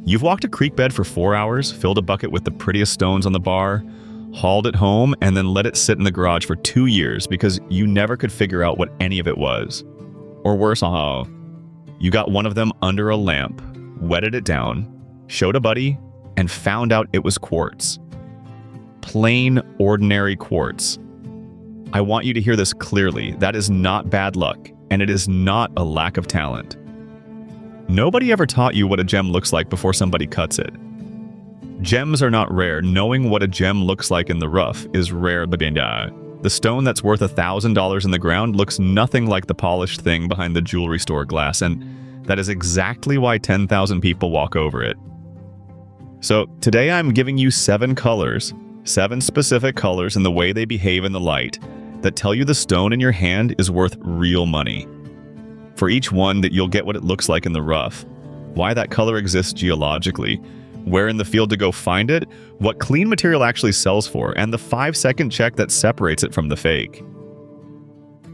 You've walked a creek bed for 4 hours, filled a bucket with the prettiest stones on the bar, hauled it home, and then let it sit in the garage for 2 years because you never could figure out what any of it was. Or worse, you got one of them under a lamp, wetted it down, showed a buddy, and found out it was quartz. Plain, ordinary quartz. I want you to hear this clearly. That is not bad luck, and it is not a lack of talent. Nobody ever taught you what a gem looks like before somebody cuts it. Gems are not rare. Knowing what a gem looks like in the rough is rare. The stone that's worth $1,000 in the ground looks nothing like the polished thing behind the jewelry store glass, and that is exactly why 10,000 people walk over it. So today I'm giving you 7 colors, 7 specific colors in the way they behave in the light, that tell you the stone in your hand is worth real money. For each one, that you'll get what it looks like in the rough, why that color exists geologically, where in the field to go find it, what clean material actually sells for, and the 5-second check that separates it from the fake.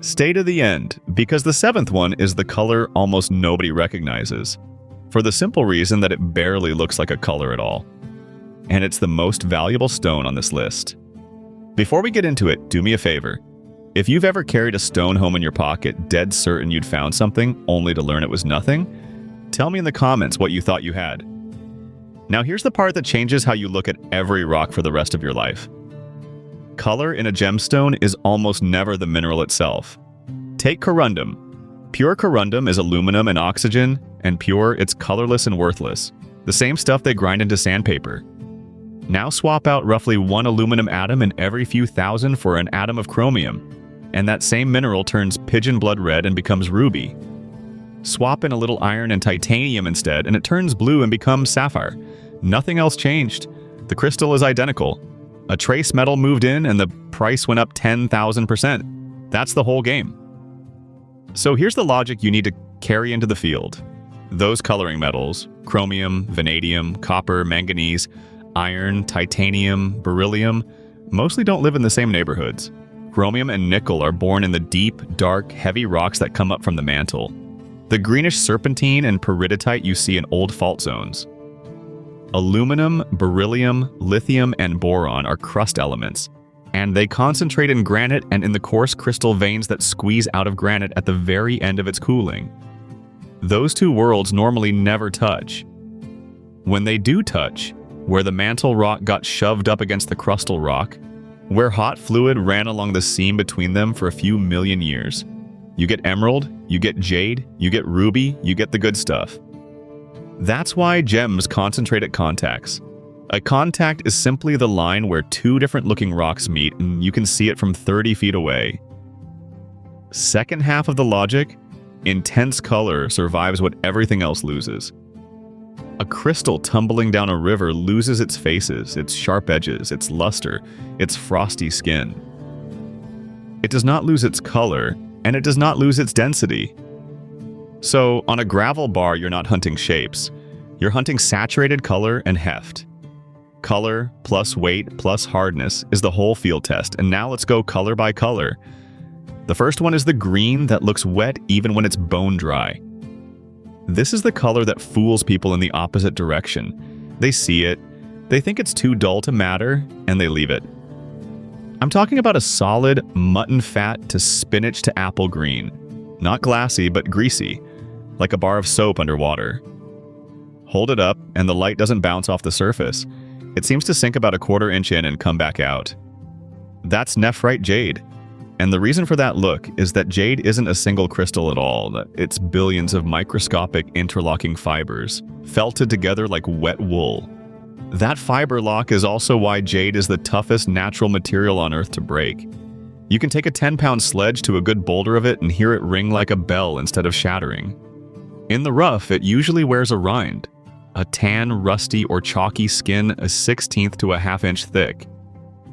Stay to the end, because the 7th one is the color almost nobody recognizes, for the simple reason that it barely looks like a color at all. And it's the most valuable stone on this list. Before we get into it, do me a favor. If you've ever carried a stone home in your pocket, dead certain you'd found something, only to learn it was nothing, tell me in the comments what you thought you had. Now here's the part that changes how you look at every rock for the rest of your life. Color in a gemstone is almost never the mineral itself. Take corundum. Pure corundum is aluminum and oxygen, and pure, it's colorless and worthless. The same stuff they grind into sandpaper. Now swap out roughly 1 aluminum atom in every few thousand for an atom of chromium, and that same mineral turns pigeon blood red and becomes ruby. Swap in a little iron and titanium instead, and it turns blue and becomes sapphire. Nothing else changed. The crystal is identical. A trace metal moved in and the price went up 10,000%. That's the whole game. So here's the logic you need to carry into the field. Those coloring metals, chromium, vanadium, copper, manganese, iron, titanium, beryllium, mostly don't live in the same neighborhoods. Chromium and nickel are born in the deep, dark, heavy rocks that come up from the mantle. The greenish serpentine and peridotite you see in old fault zones. Aluminum, beryllium, lithium, and boron are crust elements, and they concentrate in granite and in the coarse crystal veins that squeeze out of granite at the very end of its cooling. Those two worlds normally never touch. When they do touch, where the mantle rock got shoved up against the crustal rock, where hot fluid ran along the seam between them for a few million years, you get emerald, you get jade, you get ruby, you get the good stuff. That's why gems concentrate at contacts. A contact is simply the line where 2 different looking rocks meet and you can see it from 30 feet away. Second half of the logic, intense color survives what everything else loses. A crystal tumbling down a river loses its faces, its sharp edges, its luster, its frosty skin. It does not lose its color, and it does not lose its density. So, on a gravel bar, you're not hunting shapes. You're hunting saturated color and heft. Color plus weight plus hardness is the whole field test, and now let's go color by color. The first one is the green that looks wet even when it's bone dry. This is the color that fools people in the opposite direction. They see it, they think it's too dull to matter, and they leave it. I'm talking about a solid mutton fat to spinach to apple green. Not glassy, but greasy, like a bar of soap underwater. Hold it up, and the light doesn't bounce off the surface. It seems to sink about a 1/4 inch in and come back out. That's Nephrite jade. And the reason for that look is that jade isn't a single crystal at all. It's billions of microscopic interlocking fibers, felted together like wet wool. That fiber lock is also why jade is the toughest natural material on Earth to break. You can take a 10-pound sledge to a good boulder of it and hear it ring like a bell instead of shattering. In the rough, it usually wears a rind, a tan, rusty, or chalky skin a 1/16 to a 1/2 inch thick.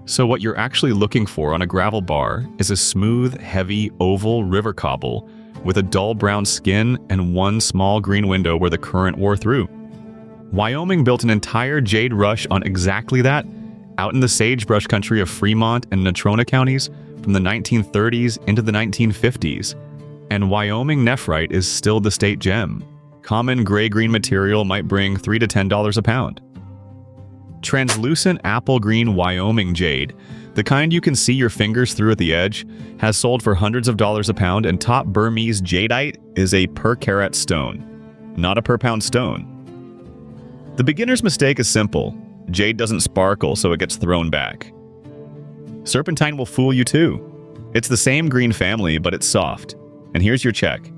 So what you're actually looking for on a gravel bar is a smooth, heavy, oval river cobble with a dull brown skin and one small green window where the current wore through. Wyoming built an entire jade rush on exactly that, out in the sagebrush country of Fremont and Natrona counties from the 1930s into the 1950s, and Wyoming nephrite is still the state gem. Common gray-green material might bring $3 to $10 a pound. Translucent apple green Wyoming jade, the kind you can see your fingers through at the edge, has sold for hundreds of dollars a pound, and top Burmese jadeite is a per carat stone, not a per pound stone. The beginner's mistake is simple. Jade doesn't sparkle, so it gets thrown back. Serpentine will fool you too. It's the same green family, but it's soft. And here's your check.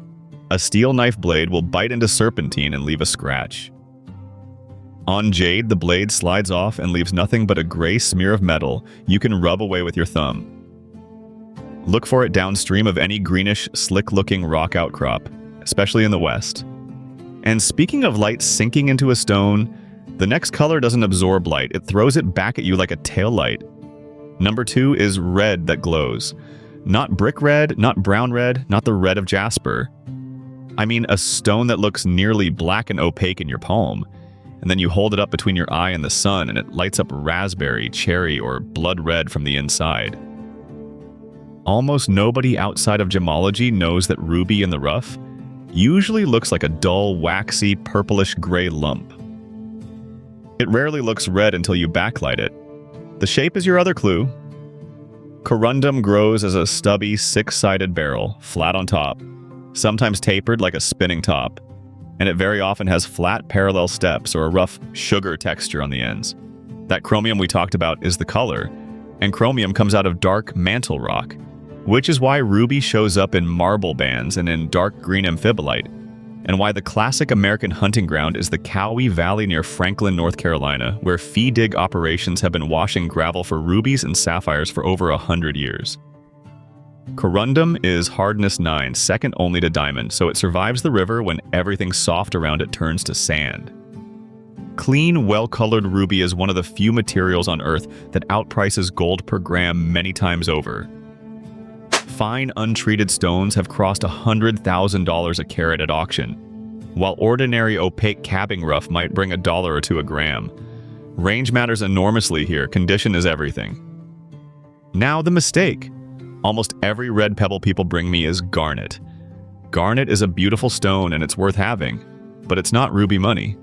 A steel knife blade will bite into serpentine and leave a scratch. On jade, the blade slides off and leaves nothing but a gray smear of metal you can rub away with your thumb. Look for it downstream of any greenish, slick-looking rock outcrop, especially in the west. And speaking of light sinking into a stone, the next color doesn't absorb light, it throws it back at you like a tail light. Number 2 is red that glows. Not brick red, not brown red, not the red of jasper. I mean a stone that looks nearly black and opaque in your palm, and then you hold it up between your eye and the sun and it lights up raspberry, cherry, or blood red from the inside. Almost nobody outside of gemology knows that ruby in the rough usually looks like a dull, waxy, purplish gray lump. It rarely looks red until you backlight it. The shape is your other clue. Corundum grows as a stubby, six-sided barrel, flat on top, sometimes tapered like a spinning top, and it very often has flat parallel steps or a rough sugar texture on the ends. That chromium we talked about is the color, and chromium comes out of dark mantle rock, which is why ruby shows up in marble bands and in dark green amphibolite, and why the classic American hunting ground is the Cowie Valley near Franklin, North Carolina, where fee dig operations have been washing gravel for rubies and sapphires for over 100 years. Corundum is hardness 9, second only to diamond, so it survives the river when everything soft around it turns to sand. Clean, well-colored ruby is one of the few materials on Earth that outprices gold per gram many times over. Fine, untreated stones have crossed $100,000 a carat at auction, while ordinary opaque cabbing rough might bring $1 or $2 a gram. Range matters enormously here, condition is everything. Now the mistake. Almost every red pebble people bring me is garnet. Garnet is a beautiful stone and it's worth having, but it's not ruby money.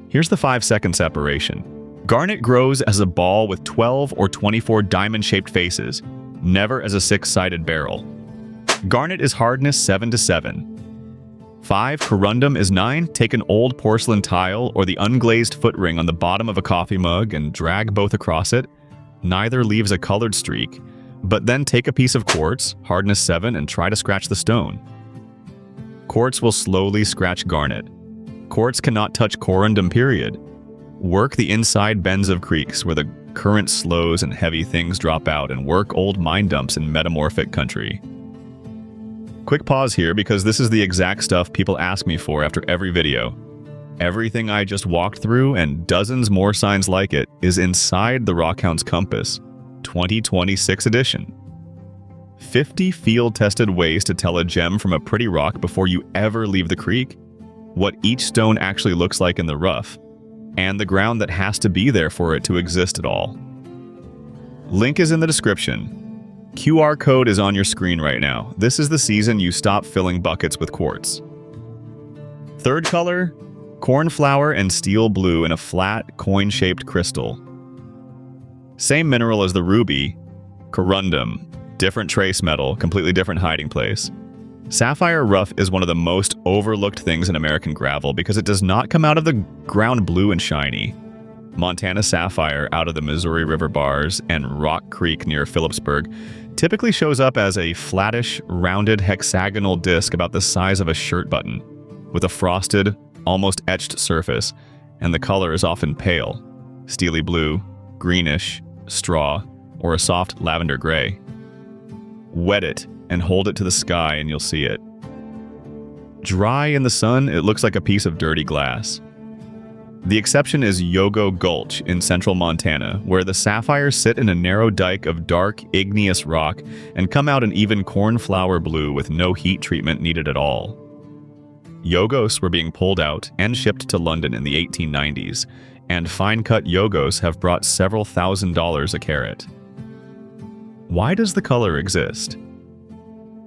Here's the 5-second separation. Garnet grows as a ball with 12 or 24 diamond-shaped faces, never as a 6-sided barrel. Garnet is hardness 7 to 7. 5. Corundum is 9. Take an old porcelain tile or the unglazed foot ring on the bottom of a coffee mug and drag both across it. Neither leaves a colored streak. But then take a piece of quartz, hardness 7, and try to scratch the stone. Quartz will slowly scratch garnet. Quartz cannot touch corundum, period. Work the inside bends of creeks where the current slows and heavy things drop out, and work old mine dumps in metamorphic country. Quick pause here because this is the exact stuff people ask me for after every video. Everything I just walked through and dozens more signs like it is inside the Rockhound's Compass 2026 edition. 50 field-tested ways to tell a gem from a pretty rock before you ever leave the creek, what each stone actually looks like in the rough, and the ground that has to be there for it to exist at all. Link is in the description. QR code is on your screen right now. This is the season you stop filling buckets with quartz. Third color, cornflower and steel blue in a flat, coin-shaped crystal. Same mineral as the ruby, corundum, different trace metal, completely different hiding place. Sapphire rough is one of the most overlooked things in American gravel because it does not come out of the ground blue and shiny. Montana sapphire out of the Missouri River bars and Rock Creek near Phillipsburg typically shows up as a flattish, rounded hexagonal disc about the size of a shirt button, with a frosted, almost etched surface, and the color is often pale, steely blue, greenish, straw, or a soft lavender gray. Wet it and hold it to the sky and you'll see it. Dry in the sun, it looks like a piece of dirty glass. The exception is Yogo Gulch in central Montana, where the sapphires sit in a narrow dike of dark, igneous rock and come out an even cornflower blue with no heat treatment needed at all. Yogos were being pulled out and shipped to London in the 1890s, and fine-cut Yogos have brought several $1,000s a carat. Why does the color exist?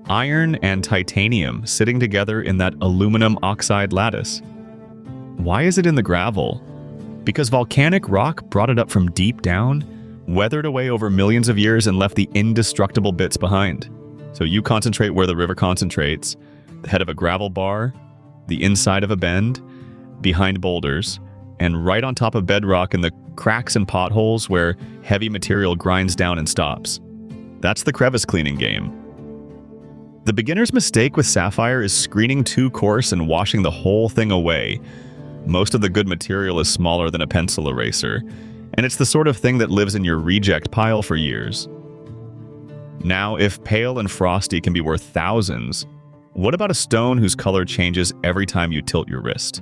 Iron and titanium sitting together in that aluminum oxide lattice. Why is it in the gravel? Because volcanic rock brought it up from deep down, weathered away over millions of years, and left the indestructible bits behind. So you concentrate where the river concentrates, the head of a gravel bar, the inside of a bend, behind boulders, and right on top of bedrock in the cracks and potholes where heavy material grinds down and stops. That's the crevice cleaning game. The beginner's mistake with sapphire is screening too coarse and washing the whole thing away. Most of the good material is smaller than a pencil eraser, and it's the sort of thing that lives in your reject pile for years. Now, if pale and frosty can be worth thousands, what about a stone whose color changes every time you tilt your wrist?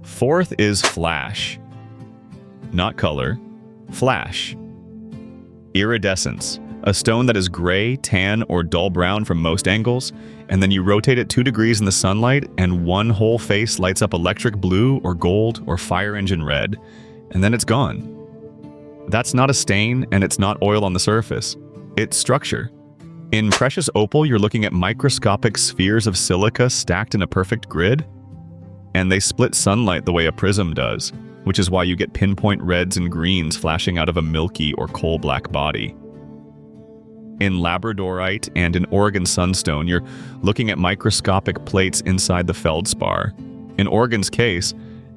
Fourth is flash. Not color, flash. Iridescence. A stone that is gray, tan, or dull brown from most angles, and then you rotate it 2 degrees in the sunlight and one whole face lights up electric blue or gold or fire engine red, and then it's gone. That's not a stain, and it's not oil on the surface. It's structure. In precious opal, you're looking at microscopic spheres of silica stacked in a perfect grid, and they split sunlight the way a prism does, which is why you get pinpoint reds and greens flashing out of a milky or coal-black body. In labradorite and in Oregon sunstone, you're looking at microscopic plates inside the feldspar. In Oregon's case,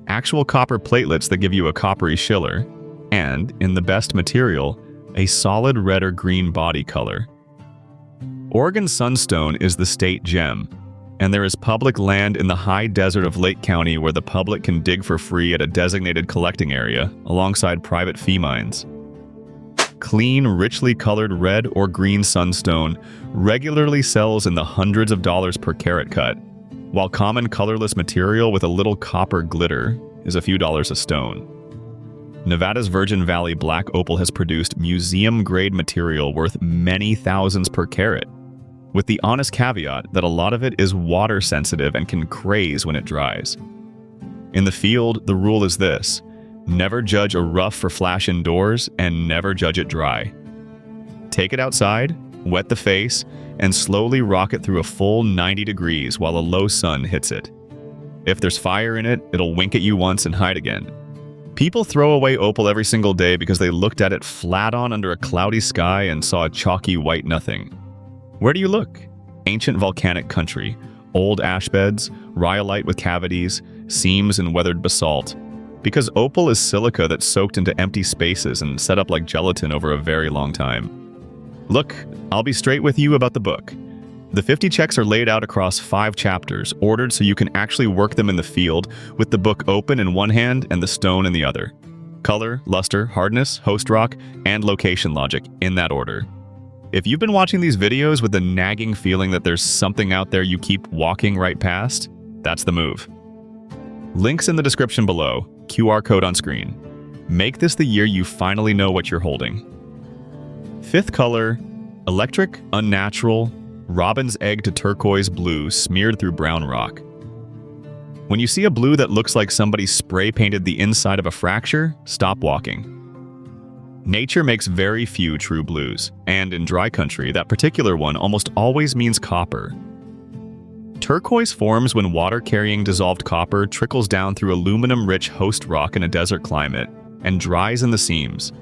actual copper platelets that give you a coppery schiller, and, in the best material, a solid red or green body color. Oregon sunstone is the state gem, and there is public land in the high desert of Lake County where the public can dig for free at a designated collecting area, alongside private fee mines. Clean, richly colored red or green sunstone regularly sells in the hundreds of dollars per carat cut, while common colorless material with a little copper glitter is a few dollars a stone. Nevada's Virgin Valley black opal has produced museum-grade material worth many thousands per carat, with the honest caveat that a lot of it is water-sensitive and can craze when it dries. In the field, the rule is this: never judge a rough for flash indoors, and never judge it dry. Take it outside, wet the face, and slowly rock it through a full 90 degrees while a low sun hits it. If there's fire in it, it'll wink at you once and hide again. People throw away opal every single day because they looked at it flat on under a cloudy sky and saw a chalky white nothing. Where do you look? Ancient volcanic country, old ash beds, rhyolite with cavities, seams and weathered basalt. Because opal is silica that's soaked into empty spaces and set up like gelatin over a very long time. Look, I'll be straight with you about the book. The 50 checks are laid out across 5 chapters, ordered so you can actually work them in the field with the book open in one hand and the stone in the other. Color, luster, hardness, host rock, and location logic in that order. If you've been watching these videos with the nagging feeling that there's something out there you keep walking right past, that's the move. Links in the description below, QR code on screen. Make this the year you finally know what you're holding. 5th color, electric, unnatural, robin's egg to turquoise blue smeared through brown rock. When you see a blue that looks like somebody spray painted the inside of a fracture, stop walking. Nature makes very few true blues, and in dry country, that particular one almost always means copper. Turquoise forms when water-carrying dissolved copper trickles down through aluminum-rich host rock in a desert climate and dries in the seams.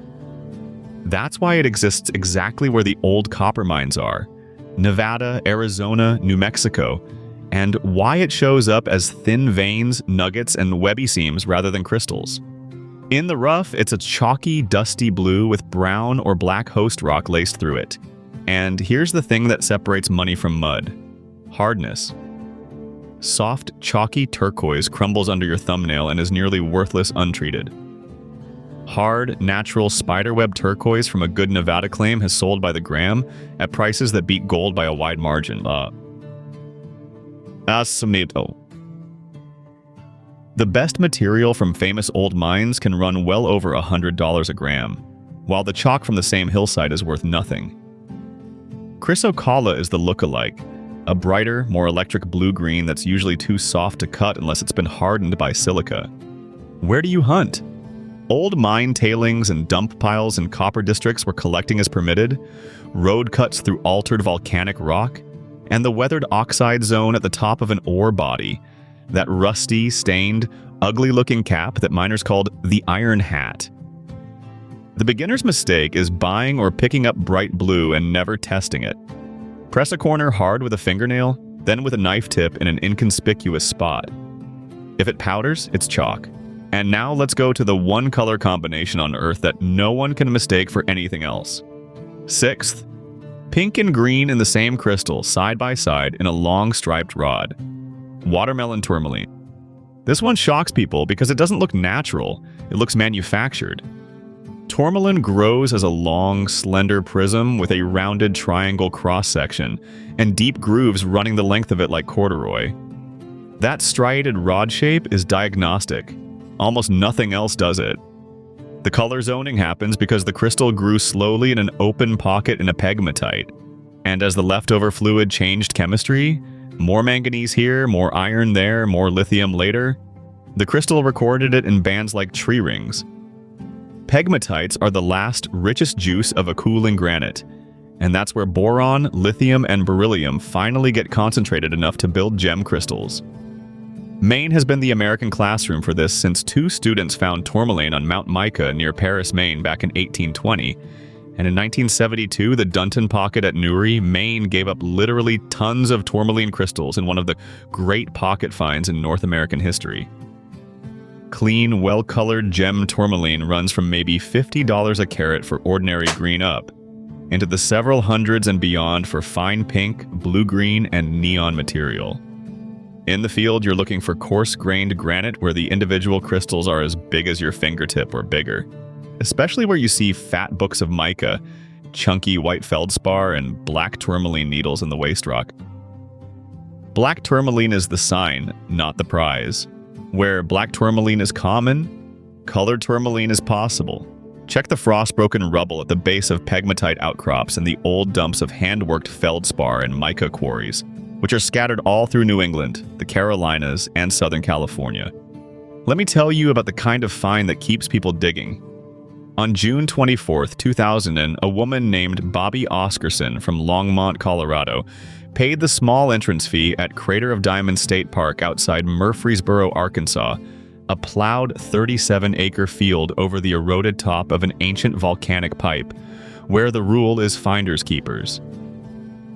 That's why it exists exactly where the old copper mines are, Nevada, Arizona, New Mexico, and why it shows up as thin veins, nuggets, and webby seams rather than crystals. In the rough, it's a chalky, dusty blue with brown or black host rock laced through it. And here's the thing that separates money from mud: hardness. Soft, chalky turquoise crumbles under your thumbnail and is nearly worthless untreated. Hard, natural spiderweb turquoise from a good Nevada claim has sold by the gram at prices that beat gold by a wide margin. The best material from famous old mines can run well over $100 a gram, while the chalk from the same hillside is worth nothing. Chrysocolla is the look-alike, a brighter, more electric blue-green that's usually too soft to cut unless it's been hardened by silica. Where do you hunt? Old mine tailings and dump piles in copper districts where collecting is permitted, road cuts through altered volcanic rock, and the weathered oxide zone at the top of an ore body, that rusty, stained, ugly-looking cap that miners called the iron hat. The beginner's mistake is buying or picking up bright blue and never testing it. Press a corner hard with a fingernail, then with a knife tip in an inconspicuous spot. If it powders, it's chalk. And now let's go to the one color combination on Earth that no one can mistake for anything else. Sixth, pink and green in the same crystal, side by side in a long striped rod. Watermelon tourmaline. This one shocks people because it doesn't look natural, it looks manufactured. Tourmaline grows as a long, slender prism with a rounded triangle cross-section and deep grooves running the length of it like corduroy. That striated rod shape is diagnostic. Almost nothing else does it. The color zoning happens because the crystal grew slowly in an open pocket in a pegmatite. And as the leftover fluid changed chemistry, more manganese here, more iron there, more lithium later, the crystal recorded it in bands like tree rings. Pegmatites are the last, richest juice of a cooling granite, and that's where boron, lithium, and beryllium finally get concentrated enough to build gem crystals. Maine has been the American classroom for this since 2 students found tourmaline on Mount Mica near Paris, Maine back in 1820, and in 1972 the Dunton Pocket at Newry, Maine gave up literally tons of tourmaline crystals in one of the great pocket finds in North American history. Clean, well-colored gem tourmaline runs from maybe $50 a carat for ordinary green up, into the several hundreds and beyond for fine pink, blue-green, and neon material. In the field, you're looking for coarse-grained granite where the individual crystals are as big as your fingertip or bigger, especially where you see fat books of mica, chunky white feldspar, and black tourmaline needles in the waste rock. Black tourmaline is the sign, not the prize. Where black tourmaline is common, colored tourmaline is possible. Check the frost-broken rubble at the base of pegmatite outcrops and the old dumps of hand-worked feldspar and mica quarries, which are scattered all through New England, the Carolinas, and Southern California. Let me tell you about the kind of find that keeps people digging. On June 24, 2000, a woman named Bobby Oscarson from Longmont, Colorado, paid the small entrance fee at Crater of Diamonds State Park outside Murfreesboro, Arkansas, a plowed 37-acre field over the eroded top of an ancient volcanic pipe, where the rule is finders keepers.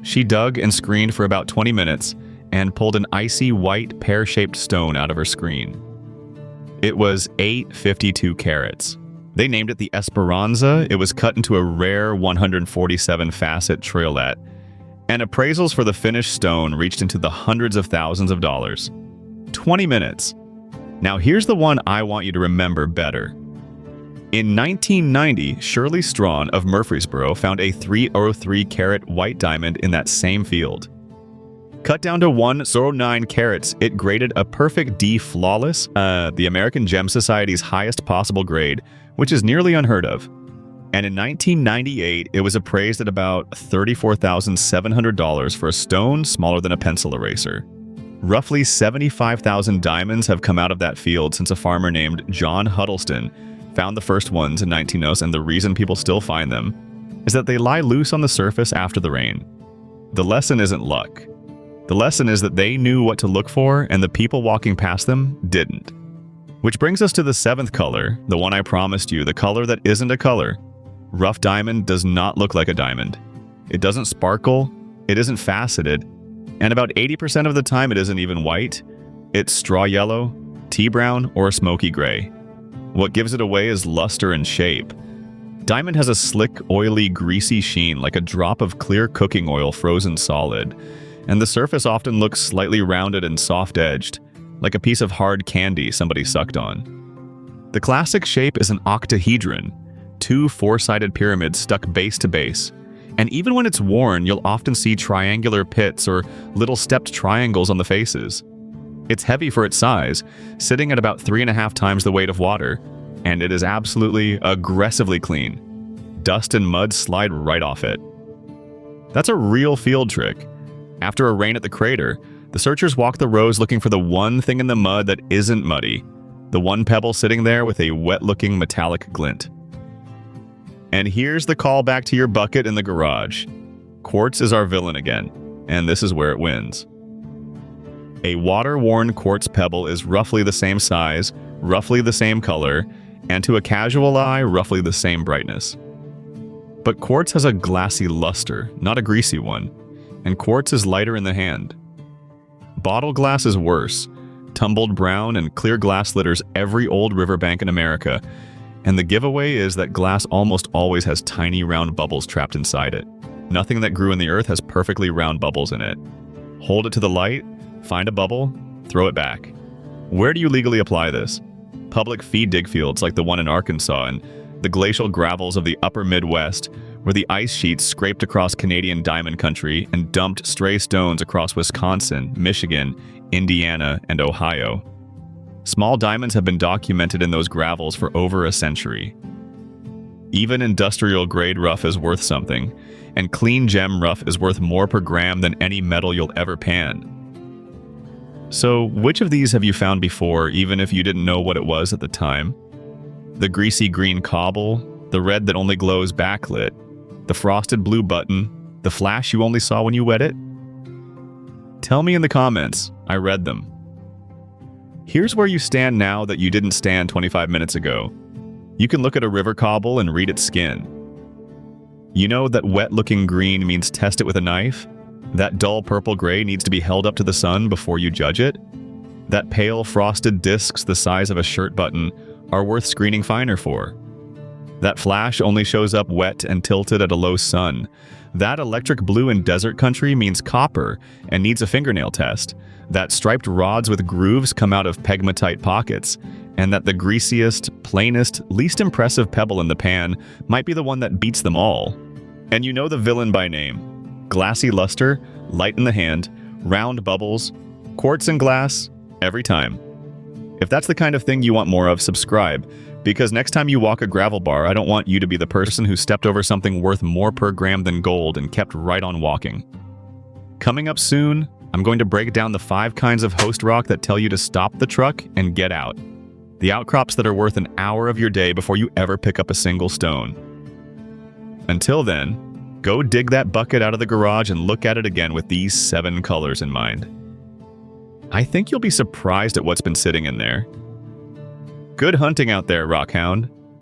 She dug and screened for about 20 minutes and pulled an icy white pear-shaped stone out of her screen. It was 852 carats. They named it the Esperanza. It was cut into a rare 147-facet triolet, and appraisals for the finished stone reached into the hundreds of thousands of dollars. 20 minutes. Now here's the one I want you to remember better. In 1990, Shirley Strawn of Murfreesboro found a 303-carat white diamond in that same field. Cut down to 109 carats, it graded a perfect D flawless, the American Gem Society's highest possible grade, which is nearly unheard of. And in 1998, it was appraised at about $34,700 for a stone smaller than a pencil eraser. Roughly 75,000 diamonds have come out of that field since a farmer named John Huddleston found the first ones in 1900s, and the reason people still find them is that they lie loose on the surface after the rain. The lesson isn't luck. The lesson is that they knew what to look for, and the people walking past them didn't. Which brings us to the 7th color, the one I promised you, the color that isn't a color. Rough diamond does not look like a diamond. It doesn't sparkle, it isn't faceted, and about 80% of the time it isn't even white. It's straw yellow, tea brown, or smoky gray. What gives it away is luster and shape. Diamond has a slick, oily, greasy sheen like a drop of clear cooking oil frozen solid, and the surface often looks slightly rounded and soft-edged, like a piece of hard candy somebody sucked on. The classic shape is an octahedron, 2 4-sided pyramids stuck base to base, and even when it's worn, you'll often see triangular pits or little stepped triangles on the faces. It's heavy for its size, sitting at about 3.5 times the weight of water, and it is absolutely aggressively clean. Dust and mud slide right off it. That's a real field trick. After a rain at the crater, the searchers walk the rows looking for the one thing in the mud that isn't muddy, the one pebble sitting there with a wet-looking metallic glint. And here's the call back to your bucket in the garage. Quartz is our villain again, and this is where it wins. A water-worn quartz pebble is roughly the same size, roughly the same color, and to a casual eye, roughly the same brightness. But quartz has a glassy luster, not a greasy one, and quartz is lighter in the hand. Bottle glass is worse. Tumbled brown and clear glass litters every old riverbank in America, and the giveaway is that glass almost always has tiny round bubbles trapped inside it. Nothing that grew in the earth has perfectly round bubbles in it. Hold it to the light, find a bubble, throw it back. Where do you legally apply this? Public feed dig fields like the one in Arkansas and the glacial gravels of the upper Midwest, where the ice sheets scraped across Canadian diamond country and dumped stray stones across Wisconsin, Michigan, Indiana, and Ohio. Small diamonds have been documented in those gravels for over a century. Even industrial-grade rough is worth something, and clean gem rough is worth more per gram than any metal you'll ever pan. So, which of these have you found before, even if you didn't know what it was at the time? The greasy green cobble, the red that only glows backlit, the frosted blue button, the flash you only saw when you wet it? Tell me in the comments. I read them. Here's where you stand now that you didn't stand 25 minutes ago. You can look at a river cobble and read its skin. You know that wet-looking green means test it with a knife? That dull purple gray needs to be held up to the sun before you judge it? That pale frosted discs the size of a shirt button are worth screening finer for. That flash only shows up wet and tilted at a low sun. That electric blue in desert country means copper and needs a fingernail test. That striped rods with grooves come out of pegmatite pockets. And that the greasiest, plainest, least impressive pebble in the pan might be the one that beats them all. And you know the villain by name. Glassy luster, light in the hand, round bubbles, quartz and glass, every time. If that's the kind of thing you want more of, subscribe. Because next time you walk a gravel bar, I don't want you to be the person who stepped over something worth more per gram than gold and kept right on walking. Coming up soon, I'm going to break down the 5 kinds of host rock that tell you to stop the truck and get out. The outcrops that are worth an hour of your day before you ever pick up a single stone. Until then, go dig that bucket out of the garage and look at it again with these 7 colors in mind. I think you'll be surprised at what's been sitting in there. Good hunting out there, Rockhound.